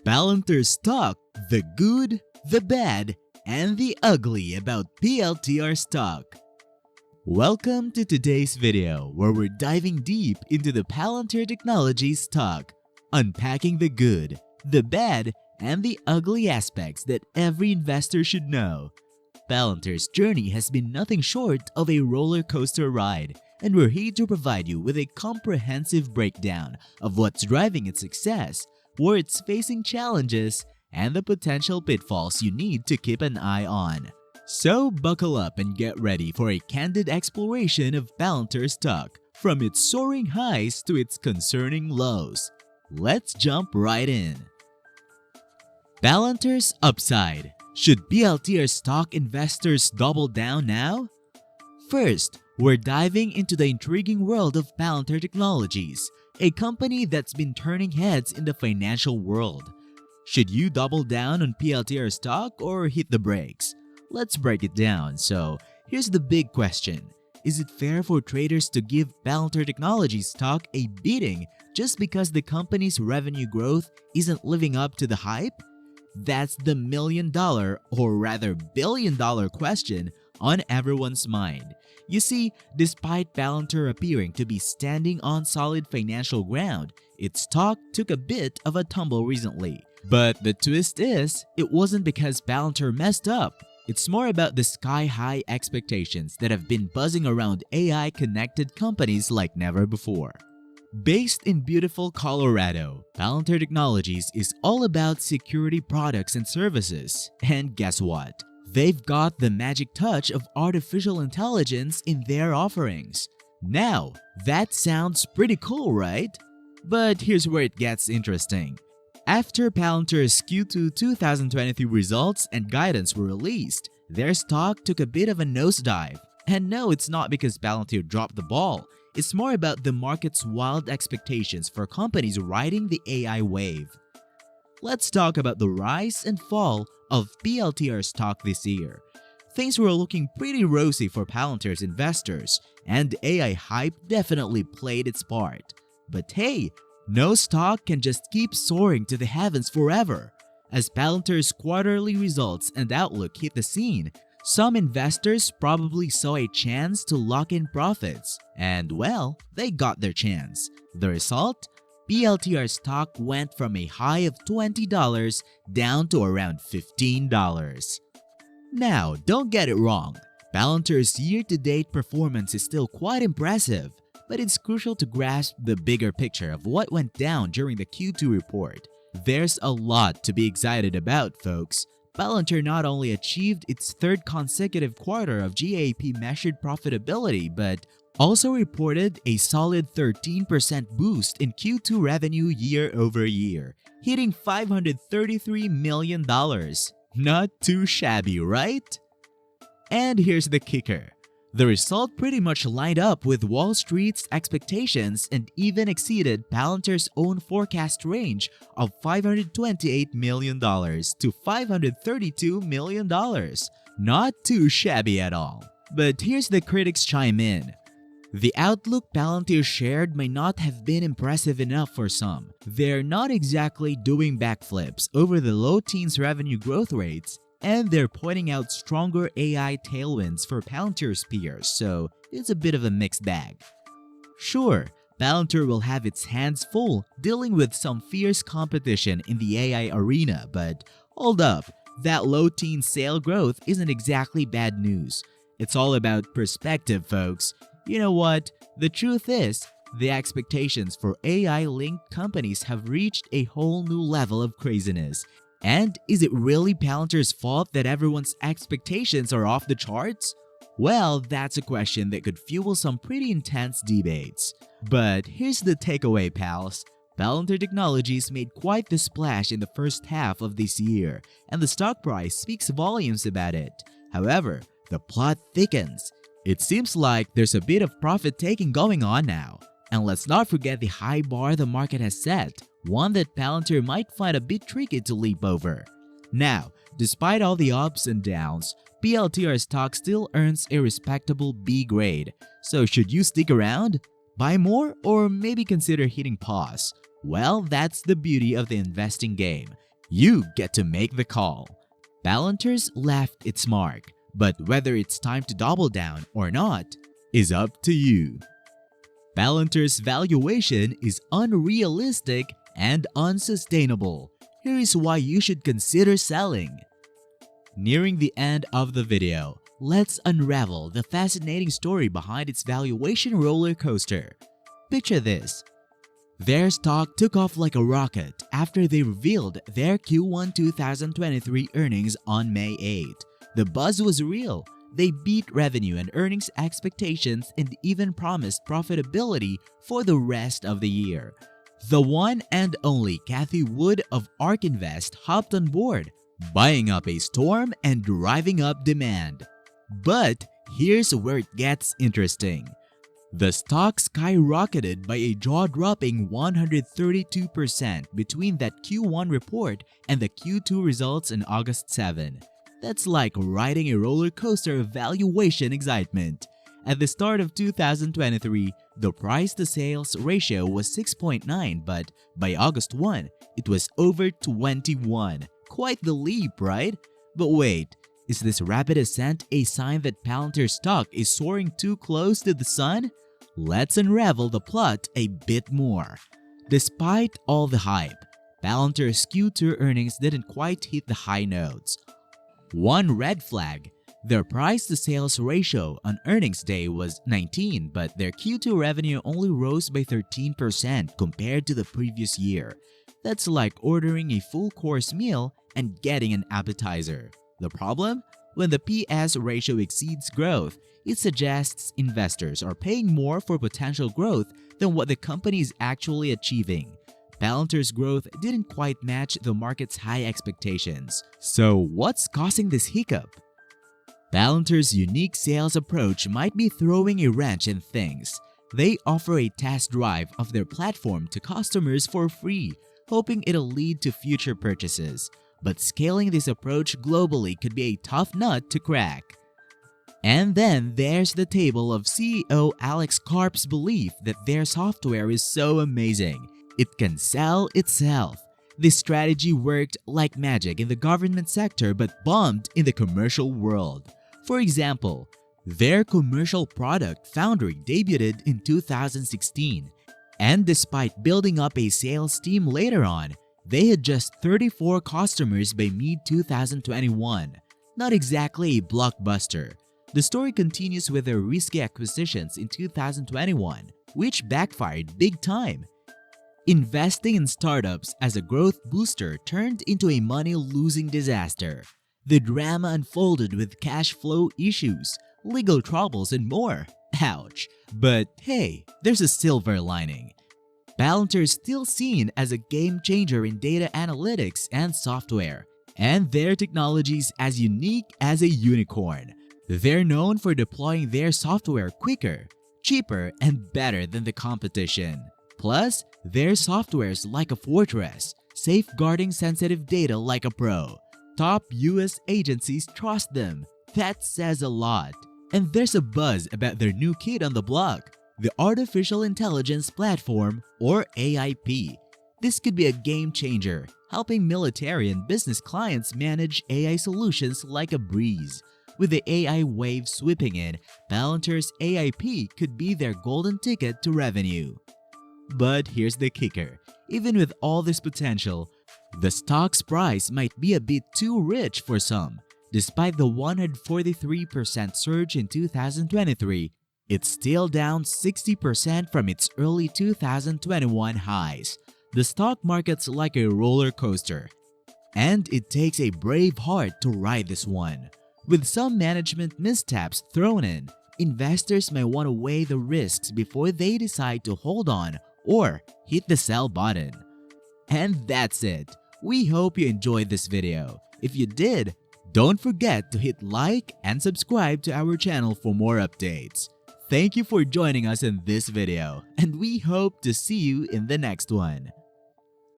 Palantir's talk, the good, the bad, and the ugly about PLTR stock. Welcome to today's video where we're diving deep into the Palantir Technologies stock, unpacking the good, the bad, and the ugly aspects that every investor should know. Palantir's journey has been nothing short of a roller coaster ride, and we're here to provide you with a comprehensive breakdown of what's driving its success, where it's facing challenges, and the potential pitfalls you need to keep an eye on. So buckle up and get ready for a candid exploration of Palantir stock, from its soaring highs to its concerning lows. Let's jump right in. Palantir's upside. Should PLTR stock investors double down now? First, we're diving into the intriguing world of Palantir Technologies, a company that's been turning heads in the financial world. Should you double down on PLTR stock or hit the brakes? Let's break it down. So, here's the big question. Is it fair for traders to give Palantir Technologies stock a beating just because the company's revenue growth isn't living up to the hype? That's the million-dollar, or rather billion-dollar question on everyone's mind. You see, despite Palantir appearing to be standing on solid financial ground, its stock took a bit of a tumble recently. But the twist is, it wasn't because Palantir messed up. It's more about the sky-high expectations that have been buzzing around AI-connected companies like never before. Based in beautiful Colorado, Palantir Technologies is all about security products and services. And guess what? They've got the magic touch of artificial intelligence in their offerings. Now, that sounds pretty cool, right? But here's where it gets interesting. After Palantir's Q2 2023 results and guidance were released, their stock took a bit of a nosedive. And no, it's not because Palantir dropped the ball. It's more about the market's wild expectations for companies riding the AI wave. Let's talk about the rise and fall of PLTR stock this year. Things were looking pretty rosy for Palantir's investors, and AI hype definitely played its part. But hey, no stock can just keep soaring to the heavens forever. As Palantir's quarterly results and outlook hit the scene, some investors probably saw a chance to lock in profits, and well, they got their chance. The result? PLTR stock went from a high of $20 down to around $15. Now, don't get it wrong. Palantir's year-to-date performance is still quite impressive, but it's crucial to grasp the bigger picture of what went down during the Q2 report. There's a lot to be excited about, folks. Palantir not only achieved its third consecutive quarter of GAAP measured profitability, but also reported a solid 13% boost in Q2 revenue year over year, hitting $533 million. Not too shabby, right? And here's the kicker. The result pretty much lined up with Wall Street's expectations and even exceeded Palantir's own forecast range of $528 million to $532 million. Not too shabby at all. But here's the critics chime in. The outlook Palantir shared may not have been impressive enough for some. They're not exactly doing backflips over the low teens revenue growth rates, and they're pointing out stronger AI tailwinds for Palantir's peers, so it's a bit of a mixed bag. Sure, Palantir will have its hands full dealing with some fierce competition in the AI arena, but hold up, that low teen sale growth isn't exactly bad news. It's all about perspective, folks. You know what? The truth is, the expectations for AI-linked companies have reached a whole new level of craziness. And is it really Palantir's fault that everyone's expectations are off the charts? Well, that's a question that could fuel some pretty intense debates. But here's the takeaway, pals. Palantir Technologies made quite the splash in the first half of this year, and the stock price speaks volumes about it. However, the plot thickens. It seems like there's a bit of profit-taking going on now. And let's not forget the high bar the market has set, one that Palantir might find a bit tricky to leap over. Now, despite all the ups and downs, PLTR stock still earns a respectable B grade. So should you stick around? Buy more, or maybe consider hitting pause? Well, that's the beauty of the investing game. You get to make the call. Palantir's left its mark, but whether it's time to double down or not is up to you. Palantir's valuation is unrealistic and unsustainable. Here is why you should consider selling. Nearing the end of the video, let's unravel the fascinating story behind its valuation roller coaster. Picture this. Their stock took off like a rocket after they revealed their Q1 2023 earnings on May 8. The buzz was real. They beat revenue and earnings expectations and even promised profitability for the rest of the year. The one and only Cathie Wood of ARK Invest hopped on board, buying up a storm and driving up demand. But here's where it gets interesting. The stock skyrocketed by a jaw-dropping 132% between that Q1 report and the Q2 results on August 7. That's like riding a roller coaster of valuation excitement. At the start of 2023, the price-to-sales ratio was 6.9, but by August 1, it was over 21. Quite the leap, right? But wait, is this rapid ascent a sign that Palantir stock is soaring too close to the sun? Let's unravel the plot a bit more. Despite all the hype, Palantir's Q2 earnings didn't quite hit the high notes. One red flag: their price-to-sales ratio on earnings day was 19, but their Q2 revenue only rose by 13% compared to the previous year. That's like ordering a full-course meal and getting an appetizer. The problem? When the PS ratio exceeds growth, it suggests investors are paying more for potential growth than what the company is actually achieving. Palantir's growth didn't quite match the market's high expectations. So what's causing this hiccup? Palantir's unique sales approach might be throwing a wrench in things. They offer a test drive of their platform to customers for free, hoping it'll lead to future purchases. But scaling this approach globally could be a tough nut to crack. And then there's the table of CEO Alex Karp's belief that their software is so amazing, it can sell itself. This strategy worked like magic in the government sector but bombed in the commercial world. For example, their commercial product Foundry debuted in 2016, and despite building up a sales team later on, they had just 34 customers by mid-2021. Not exactly a blockbuster. The story continues with their risky acquisitions in 2021, which backfired big time. Investing in startups as a growth booster turned into a money-losing disaster. The drama unfolded with cash flow issues, legal troubles, and more. Ouch. But hey, there's a silver lining. Palantir is still seen as a game-changer in data analytics and software, and their technologies as unique as a unicorn. They're known for deploying their software quicker, cheaper, and better than the competition. Plus, their software is like a fortress, safeguarding sensitive data like a pro. Top US agencies trust them. That says a lot. And there's a buzz about their new kid on the block, the Artificial Intelligence Platform, or AIP. This could be a game changer, helping military and business clients manage AI solutions like a breeze. With the AI wave sweeping in, Palantir's AIP could be their golden ticket to revenue. But here's the kicker. Even with all this potential, the stock's price might be a bit too rich for some. Despite the 143% surge in 2023, it's still down 60% from its early 2021 highs. The stock market's like a roller coaster, and it takes a brave heart to ride this one. With some management missteps thrown in, investors may want to weigh the risks before they decide to hold on or hit the sell button. And that's it. We hope you enjoyed this video. If you did, don't forget to hit like and subscribe to our channel for more updates. Thank you for joining us in this video, and we hope to see you in the next one.